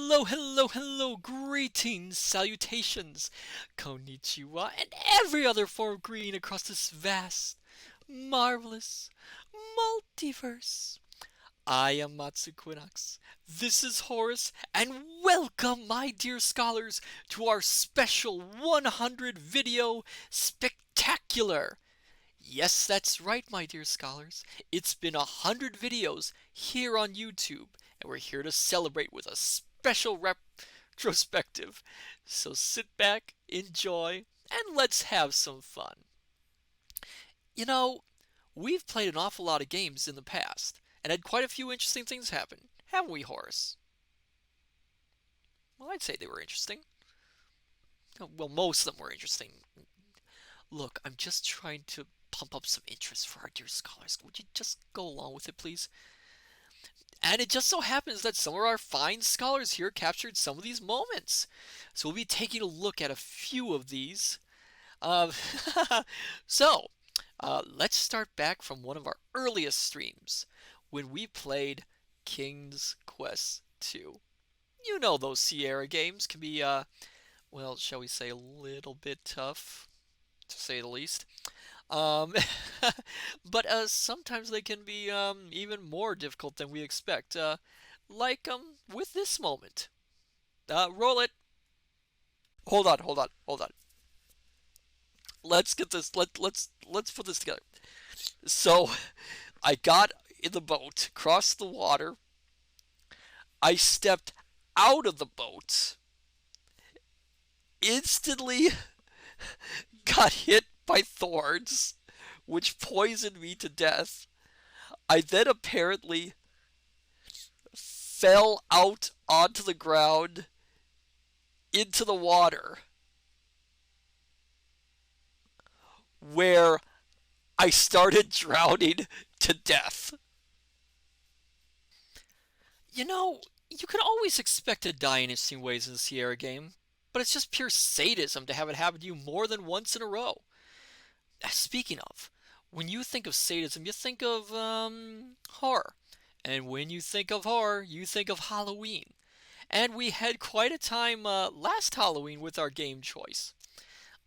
Hello, hello, hello, greetings, salutations, konnichiwa, and every other form of greeting across this vast, marvelous multiverse. I am Matsu Quinox. This is Horace, and welcome, my dear scholars, to our special 100 video spectacular. Yes, that's right, my dear scholars. It's been 100 videos here on YouTube, and we're here to celebrate with a special retrospective. So sit back, enjoy, and let's have some fun. You know, we've played an awful lot of games in the past, and had quite a few interesting things happen, haven't we, Horace? Well, I'd say they were interesting. Well, most of them were interesting. Look, I'm just trying to pump up some interest for our dear scholars. Would you just go along with it, please? And it just so happens that some of our fine scholars here captured some of these moments. So we'll be taking a look at a few of these. Uh, so, let's start back from one of our earliest streams when we played King's Quest II. You know those Sierra games can be, well, shall we say, a little bit tough, to say the least. Um, but sometimes they can be even more difficult than we expect. Like with this moment. Roll it. Hold on, hold on, hold on. Let's get this. Let's put this together. So, I got in the boat, crossed the water. I stepped out of the boat. Instantly got hit by thorns, which poisoned me to death. I then apparently fell out onto the ground into the water, where I started drowning to death. You know, you can always expect to die in interesting ways in the Sierra game, but it's just pure sadism to have it happen to you more than once in a row. Speaking of, when you think of sadism, you think of horror. And when you think of horror, you think of Halloween. And we had quite a time last Halloween with our game choice.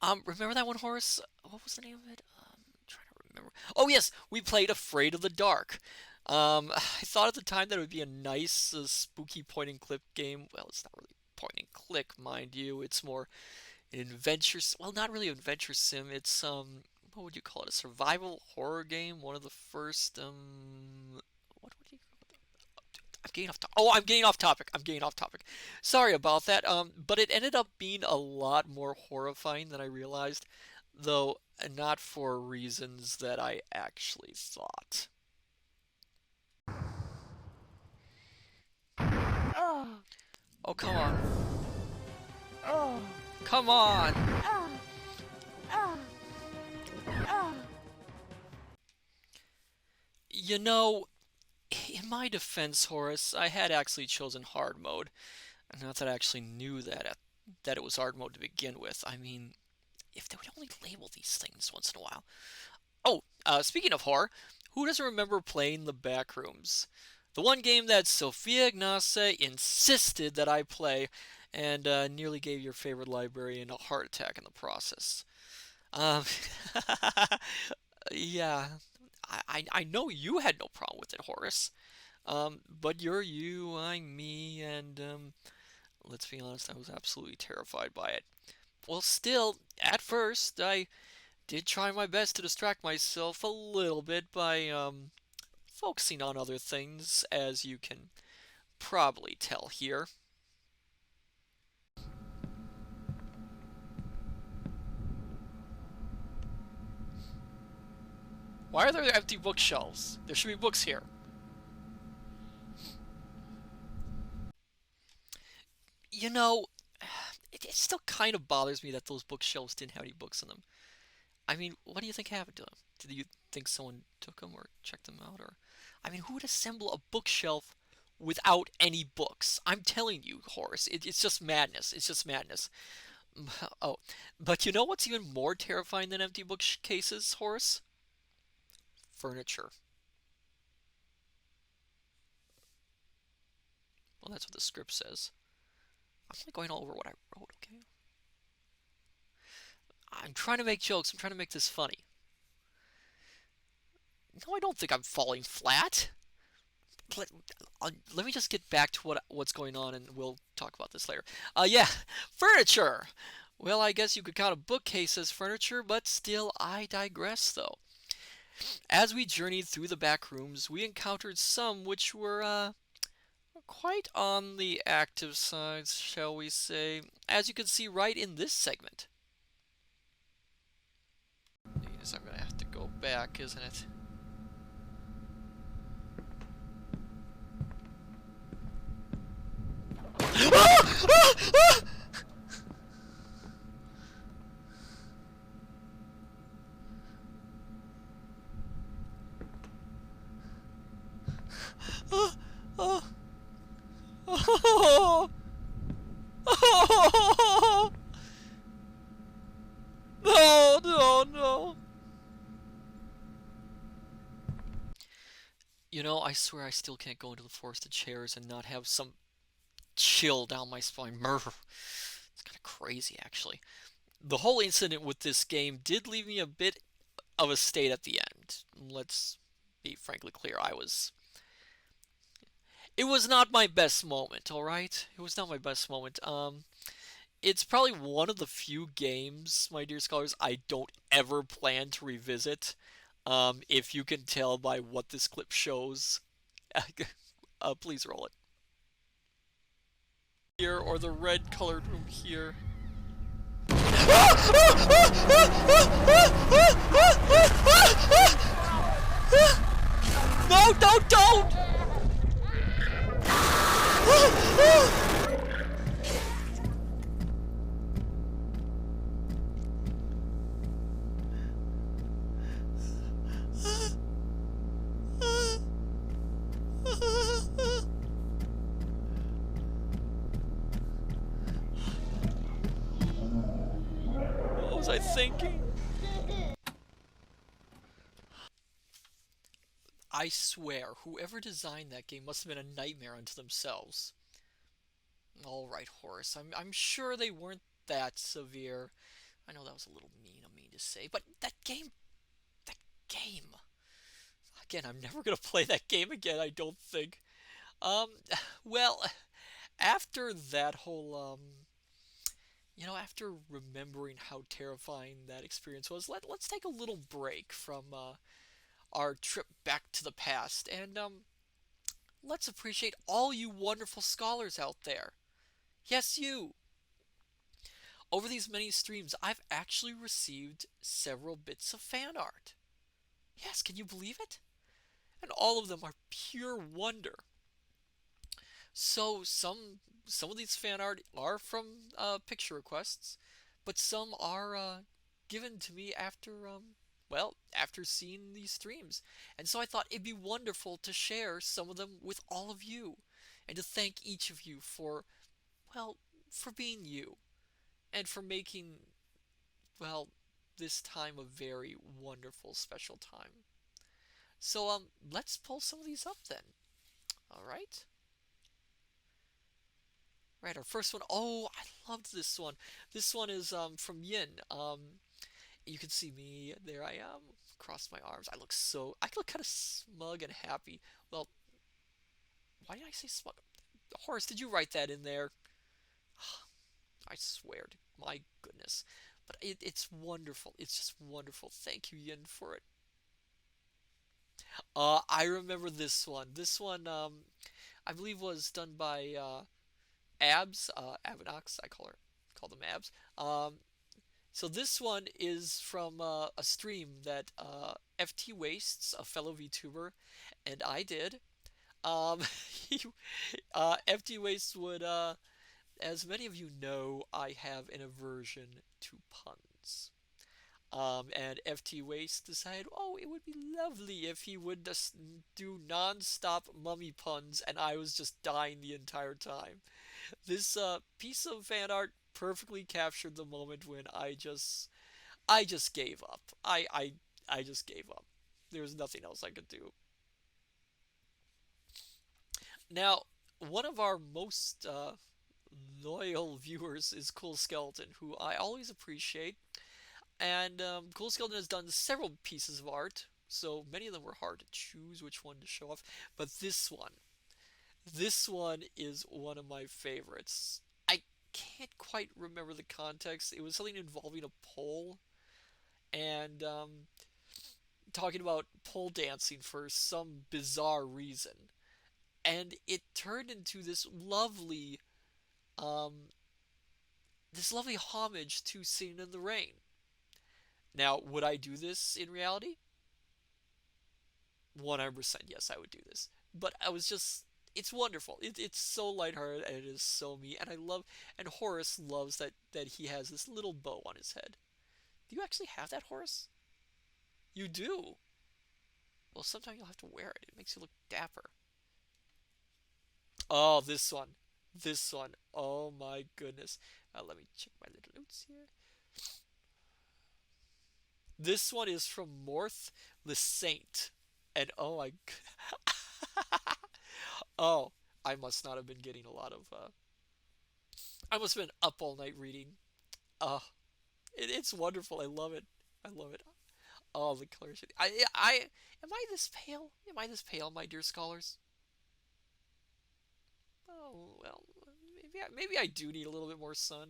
Remember that one, Horace? What was the name of it? I'm trying to remember. Oh yes, we played Afraid of the Dark. I thought at the time that it would be a nice, spooky point and click game. Well, it's not really point and click, mind you. It's more an adventure. Well, not really an adventure sim. It's what would you call it? A survival horror game. One of the first what would you call it? I'm getting off. Oh, I'm getting off topic. I'm getting off topic. Sorry about that. But it ended up being a lot more horrifying than I realized, though not for reasons that I actually thought. Oh, Oh, come on. oh, Come on. ah, ah, ah. You know, in my defense, Horace, I had actually chosen hard mode. Not that I actually knew that it was hard mode to begin with. I mean, if they would only label these things once in a while. Oh, speaking of horror, who doesn't remember playing the Backrooms? The one game that Sophia Ignace insisted that I play, and nearly gave your favorite librarian a heart attack in the process. Um, yeah, I know you had no problem with it, Horace. But you're you, I'm me, and let's be honest, I was absolutely terrified by it. Well, still, at first, I did try my best to distract myself a little bit by focusing on other things, as you can probably tell here. Why are there empty bookshelves? There should be books here. You know, it still kind of bothers me that those bookshelves didn't have any books in them. I mean, what do you think happened to them? Did you think someone took them or checked them out? Or, I mean, who would assemble a bookshelf without any books? I'm telling you, Horace, it's just madness. It's just madness. Oh, but you know what's even more terrifying than empty bookcases, Horace? Furniture. Well, that's what the script says. I'm only going all over what I wrote, okay? I'm trying to make jokes. I'm trying to make this funny. No, I don't think I'm falling flat. Let, let me just get back to what's going on, and we'll talk about this later. Yeah, furniture. Well, I guess you could count a bookcase as furniture, but still, I digress, though. As we journeyed through the back rooms, we encountered some which were quite on the active side, shall we say, as you can see right in this segment. Yes, I'm gonna have to go back, isn't it? No, no, no. You know, I swear I still can't go into the forest of chairs and not have some chill down my spine. Murr. It's kind of crazy, actually. The whole incident with this game did leave me a bit of a state at the end. Let's be frankly clear. It was not my best moment, alright? It was not my best moment. It's probably one of the few games, my dear scholars, I don't ever plan to revisit. If you can tell by what this clip shows, please roll it. Here, or the red colored room here. No, no, don't! What was I thinking? I swear, whoever designed that game must have been a nightmare unto themselves. Alright, Horace, I'm sure they weren't that severe. I know that was a little mean of me to say, but that game. Again, I'm never gonna play that game again, I don't think. Um, well, after that whole, after remembering how terrifying that experience was, let's take a little break from our trip back to the past, and let's appreciate all you wonderful scholars out there. Yes, you. Over these many streams, I've actually received several bits of fan art. Yes, can you believe it? And all of them are pure wonder. So some of these fan art are from picture requests, but some are given to me after after seeing these streams. And so I thought it'd be wonderful to share some of them with all of you, and to thank each of you for well for being you, and for making well this time a very wonderful special time. So let's pull some of these up then. All right. Right, our first one. Oh, I loved this one. This one is from Yin. You can see me. There I am. Cross my arms. I look kind of smug and happy. Well, why did I say smug? Horace, did you write that in there? I swear to my goodness. But it's wonderful. It's just wonderful. Thank you, Yin, for it. I remember this one. This one, I believe was done by Abs, Abinox, call them Abs. So this one is from a stream that FT Wastes, a fellow VTuber, and I did. Um, he, FT Wastes would, as many of you know, I have an aversion to puns. And FT Waste decided, oh, it would be lovely if he would just do non-stop mummy puns, and I was just dying the entire time. This piece of fan art perfectly captured the moment when I just gave up. I just gave up. There was nothing else I could do. Now, one of our most loyal viewers is Cool Skeleton, who I always appreciate. And Cool Skeleton has done several pieces of art, so many of them were hard to choose which one to show off. But this one is one of my favorites. I can't quite remember the context. It was something involving a pole and talking about pole dancing for some bizarre reason. And it turned into um, this lovely homage to Singing in the Rain. Now, would I do this in reality? 100% yes, I would do this. But I was just, it's wonderful. It's so lighthearted and it is so me. And I love, and Horace loves that he has this little bow on his head. Do you actually have that, Horace? You do. Well, sometime you'll have to wear it. It makes you look dapper. Oh, this one. This one. Oh my goodness. Let me check my little notes here. This one is from Morth the Saint. And oh my. Oh, I must not have been getting a lot of. I must have been up all night reading. Uh, it's wonderful. I love it. I love it. Oh, the colors. Am I this pale? Am I this pale, my dear scholars? Oh, well, maybe I do need a little bit more sun.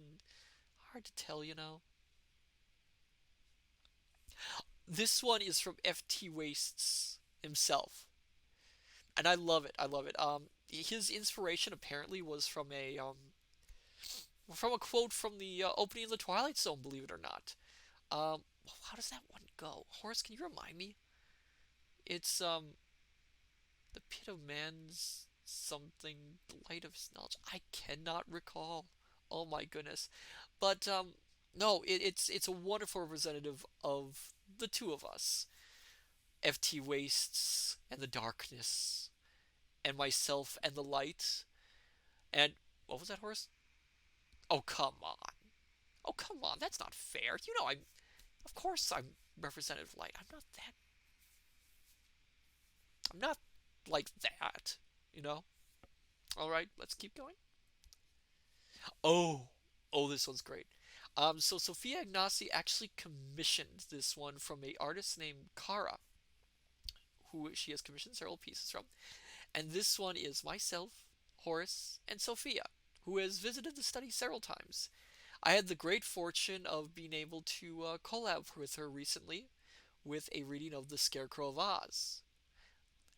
Hard to tell, you know. This one is from FT Wastes himself, and I love it. I love it. His inspiration apparently was from a quote from the opening of the Twilight Zone. Believe it or not. How does that one go? Horace, can you remind me? It's the pit of man's something, the light of his knowledge. I cannot recall. Oh my goodness. But no, it's a wonderful representative of the two of us. FT Wastes and the darkness, and myself and the light. And what was that, Horace? Oh come on. Oh come on, that's not fair. You know I'm of course I'm representative light. I'm not like that, you know? Alright, let's keep going. Oh, oh, this one's great. So Sophia Agnasi actually commissioned this one from a artist named Kara, who she has commissioned several pieces from. And this one is myself, Horace, and Sophia, who has visited the study several times. I had the great fortune of being able to collab with her recently with a reading of The Scarecrow of Oz.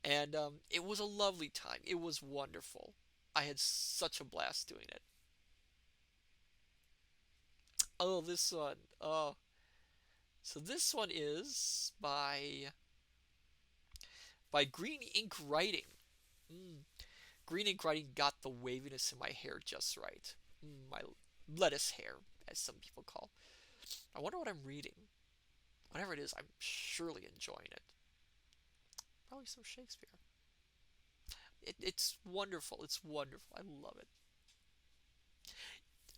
And it was a lovely time. It was wonderful. I had such a blast doing it. Oh, this one. Oh. So this one is by Green Ink Writing. Mm. Green Ink Writing got the waviness in my hair just right. My lettuce hair, as some people call. I wonder what I'm reading. Whatever it is, I'm surely enjoying it. Probably some Shakespeare. It's wonderful. It's wonderful. I love it.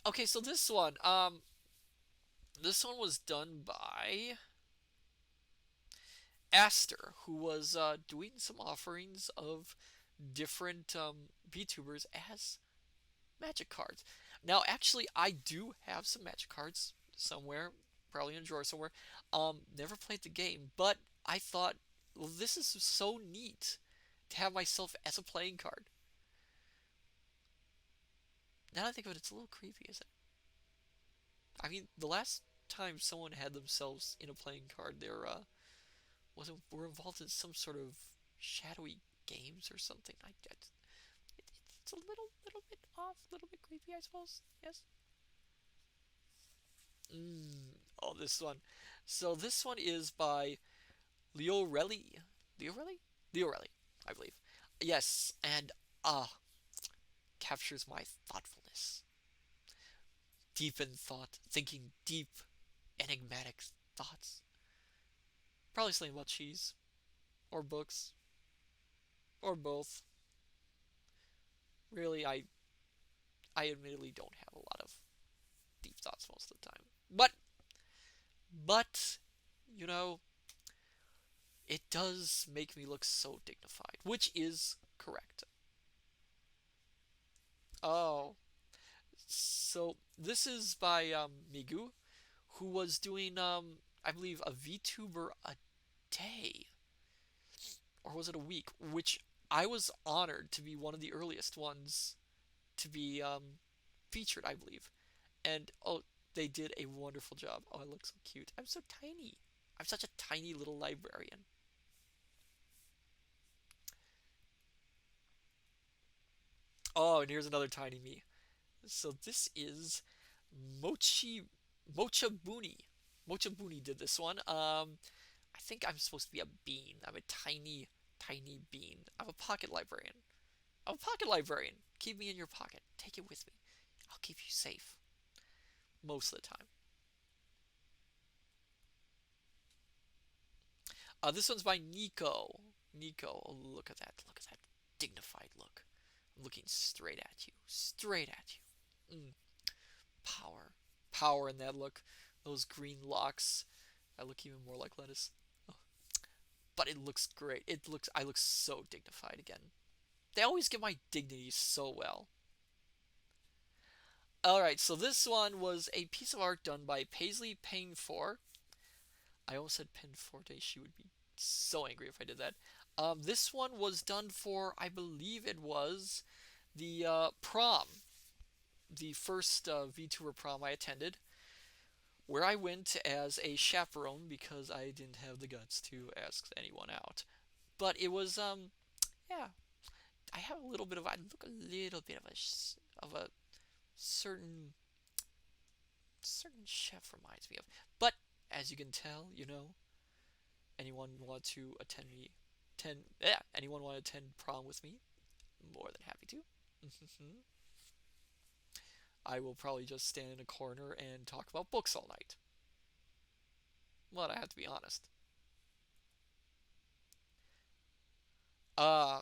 Okay, so this one was done by Aster, who was doing some offerings of different VTubers as magic cards. Now, actually, I do have some magic cards somewhere, probably in a drawer somewhere. Never played the game, but I thought, well, this is so neat to have myself as a playing card. Now that I think of it, it's a little creepy, isn't it? I mean, the last time someone had themselves in a playing card, were involved in some sort of shadowy games or something. It's a little bit off, a little bit creepy, I suppose. Yes. Oh, this one. So this one is by Leorelli. Leorelli? Leorelli, I believe. Yes, and captures my thoughtfulness. Deep in thought, thinking deep, enigmatic thoughts. Probably something about cheese, or books, or both. Really, I admittedly don't have a lot of deep thoughts most of the time. But, you know, it does make me look so dignified, which is correct. Oh, So this is by Migu, who was doing I believe a VTuber a day, or was it a week? Which I was honored to be one of the earliest ones to be featured, I believe. And oh, they did a wonderful job. Oh, I look so cute. I'm so tiny. I'm such a tiny little librarian. Oh, and here's another tiny me. So this is Mochi Mocha Buni. Mocha Buni did this one. I think I'm supposed to be a bean. I'm a tiny, tiny bean. I'm a pocket librarian. I'm a pocket librarian. Keep me in your pocket. Take it with me. I'll keep you safe most of the time. This one's by Nico. Nico, oh, look at that. Look at that dignified look. I'm looking straight at you. Straight at you. Power. Power in that look. Those green locks. I look even more like lettuce. Oh, but it looks great. It looks. I look so dignified again. They always get my dignity so well. Alright, so this one was a piece of art done by Paisley Payne 4. I almost said Pin Forte. She would be so angry if I did that. This one was done for, I believe it was the prom, the first VTuber prom I attended, where I went as a chaperone because I didn't have the guts to ask anyone out. But it was, yeah, I have a little bit of, I look a little bit of a certain chef reminds me of. But as you can tell, anyone want to attend me, anyone want to attend prom with me? More than happy to. I will probably just stand in a corner and talk about books all night. But I have to be honest.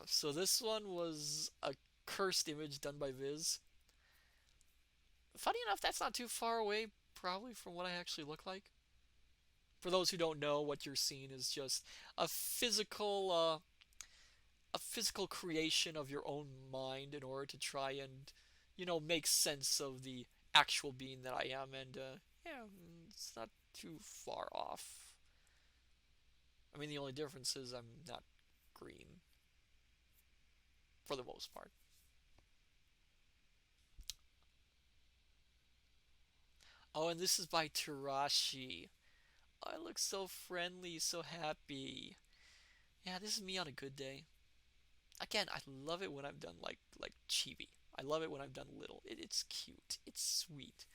So this one was a cursed image done by Viz. Funny enough, that's not too far away, probably, from what I actually look like. For those who don't know, what you're seeing is just a physical, uh, a physical creation of your own mind in order to try and, make sense of the actual being that I am. And yeah, it's not too far off. I mean, the only difference is I'm not green for the most part. Oh, and this is by Tarashi. Oh, I look so friendly, so happy. Yeah, this is me on a good day. Again, I love it when I'm done like chibi. I love it when I'm done little. It's cute. It's sweet.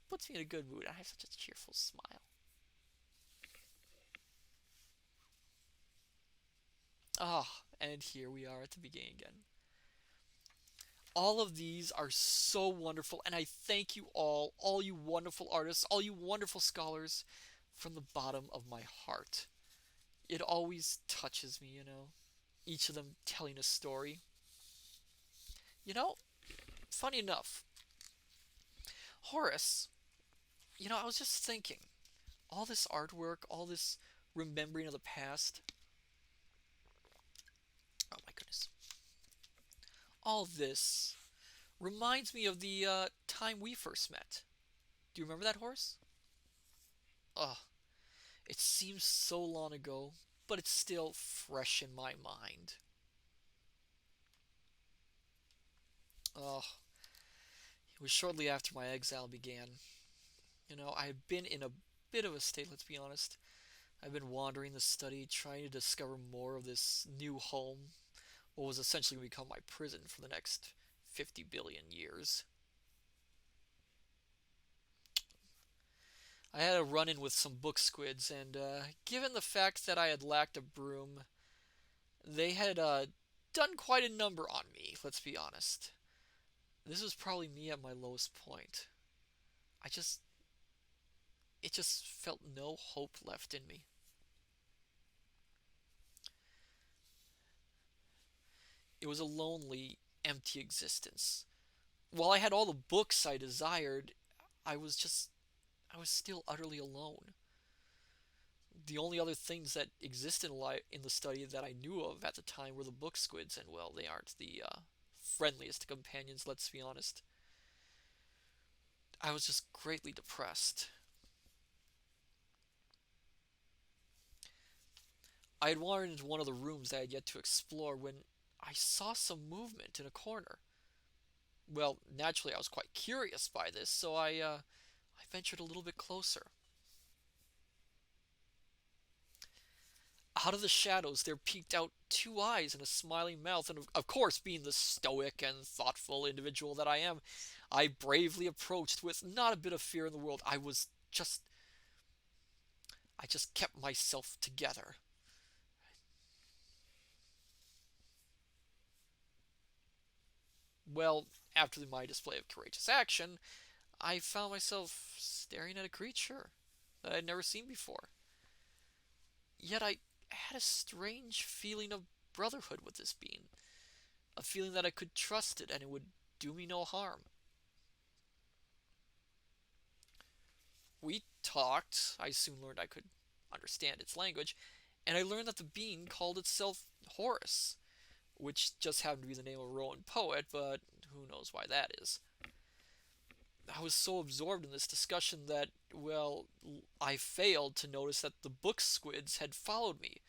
Puts me in a good mood. I have such a cheerful smile. Ah, and here we are at the beginning again. All of these are so wonderful, and I thank you all you wonderful artists, all you wonderful scholars, from the bottom of my heart. It always touches me. Each of them telling a story. You know, funny enough, Horace, I was just thinking, all this artwork, all this remembering of the past, oh my goodness, all this reminds me of the time we first met. Do you remember that, Horace? Ugh, it seems so long ago, but it's still fresh in my mind. Ugh, it was shortly after my exile began. I had been in a bit of a state, let's be honest. I've been wandering the study, trying to discover more of this new home, what was essentially going to become my prison for the next 50 billion years. I had a run in with some book squids, and given the fact that I had lacked a broom, they had done quite a number on me, let's be honest. This was probably me at my lowest point. I just. It just felt no hope left in me. It was a lonely, empty existence. While I had all the books I desired, I was just. I was still utterly alone. The only other things that existed in the study that I knew of at the time were the book squids, and well, they aren't the friendliest companions, let's be honest. I was just greatly depressed. I had wandered into one of the rooms that I had yet to explore when I saw some movement in a corner. Well, naturally, I was quite curious by this, so I ventured a little bit closer. Out of the shadows, there peeked out two eyes and a smiling mouth, and of course, being the stoic and thoughtful individual that I am, I bravely approached with not a bit of fear in the world. I just kept myself together. Well, after my display of courageous action, I found myself staring at a creature that I'd never seen before. Yet I had a strange feeling of brotherhood with this being, a feeling that I could trust it and it would do me no harm. We talked. I soon learned I could understand its language, and I learned that the being called itself Horace, which just happened to be the name of a Roman poet, but who knows why that is. I was so absorbed in this discussion that, well, I failed to notice that the book squids had followed me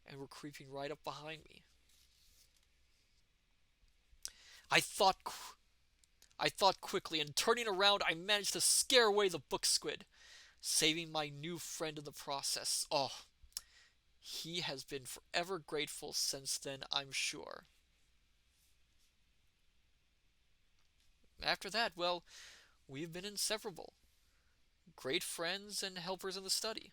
and were creeping right up behind me. I thought I thought quickly, and turning around, I managed to scare away the book squid, saving my new friend in the process. Oh, he has been forever grateful since then, I'm sure. After that, well, we've been inseparable. Great friends and helpers in the study.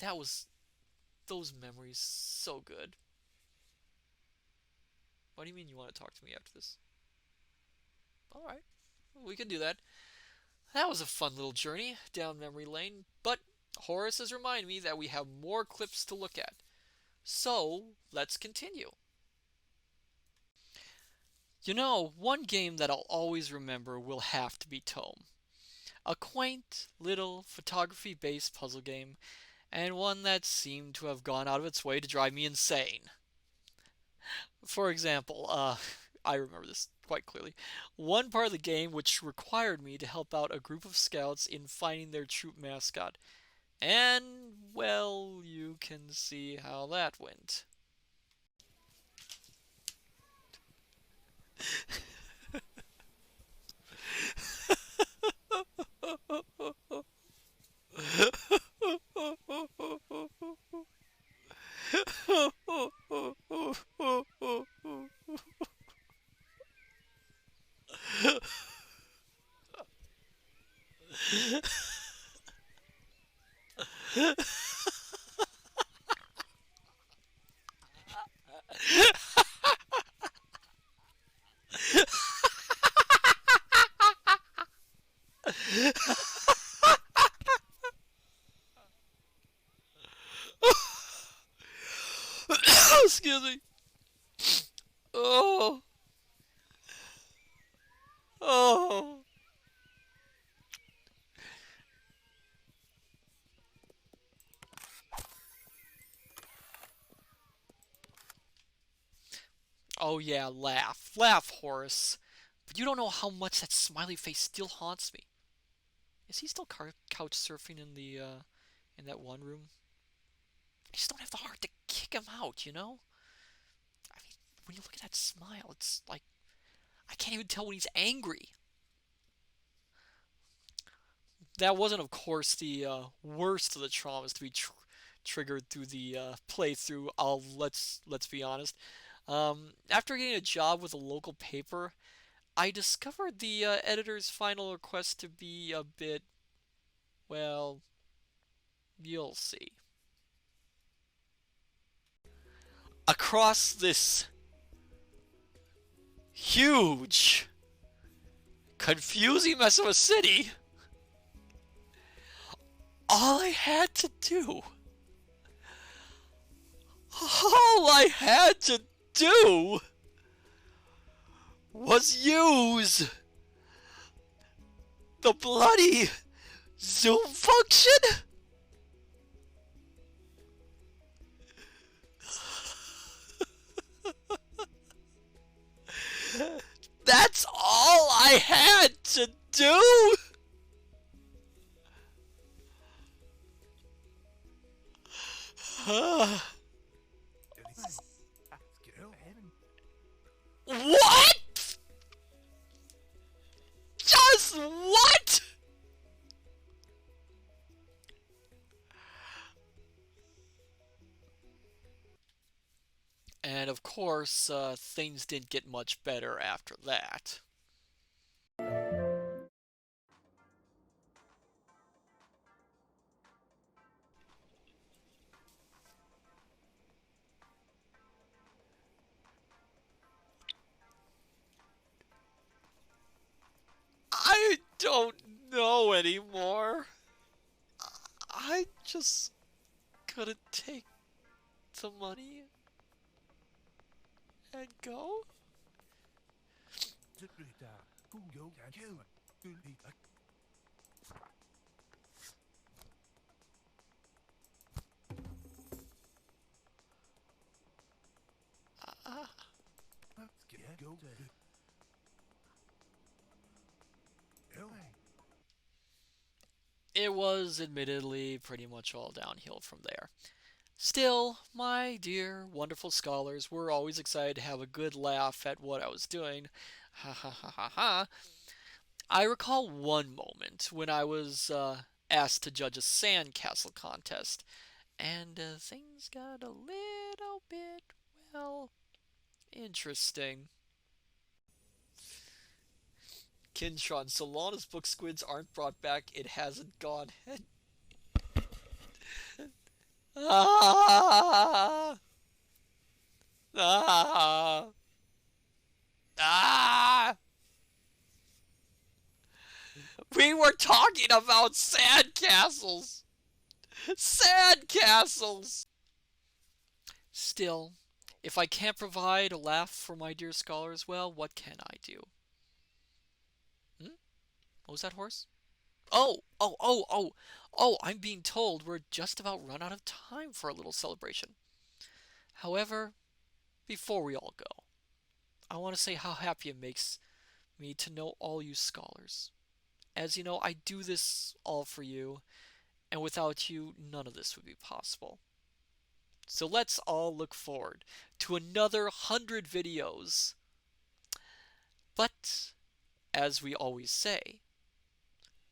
That was those memories so good. What do you mean you want to talk to me after this? All right, we can do that. That was a fun little journey down memory lane, but Horace has reminded me that we have more clips to look at. So, let's continue. You know, one game that I'll always remember will have to be Tome. A quaint, little, photography based puzzle game, and one that seemed to have gone out of its way to drive me insane. For example, I remember this quite clearly. One part of the game which required me to help out a group of scouts in finding their troop mascot. And, well, you can see how that went. Excuse me. Oh, oh. Oh yeah, laugh. Laugh, Horace. But you don't know how much that smiley face still haunts me. Is he still couch surfing in that one room? I just don't have the heart to kick him out, you know? I mean, when you look at that smile, it's like I can't even tell when he's angry. That wasn't, of course, the worst of the traumas to be triggered through the playthrough. Let's be honest. After getting a job with a local paper, I discovered the editor's final request to be a bit, well, you'll see. Across this huge, confusing mess of a city, all I had to do, all I had to do was use the bloody Zoom function? That's all I had to do! What? Just what? And of course, things didn't get much better after that. I don't know anymore. I just gotta take the money and go. Uh, it was admittedly pretty much all downhill from there. Still, my dear, wonderful scholars were always excited to have a good laugh at what I was doing. Ha ha ha ha ha. I recall one moment when I was asked to judge a sandcastle contest, and things got a little bit, well, interesting. Kinshon, so long as book squids aren't brought back, it hasn't gone. Ah! Ah! Ah! We were talking about sandcastles! Sandcastles! Still, if I can't provide a laugh for my dear scholars, well, what can I do? Hmm? What was that, horse? Oh, I'm being told we're just about run out of time for a little celebration. However, before we all go, I want to say how happy it makes me to know all you scholars. As you know, I do this all for you, and without you, none of this would be possible. So let's all look forward to another 100 videos. But, as we always say,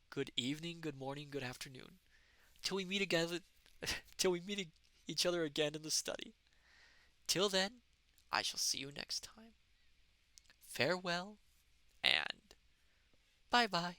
good evening, good morning, good afternoon. Till we meet again, till we meet each other again in the study. Till then, I shall see you next time. Farewell, and bye bye.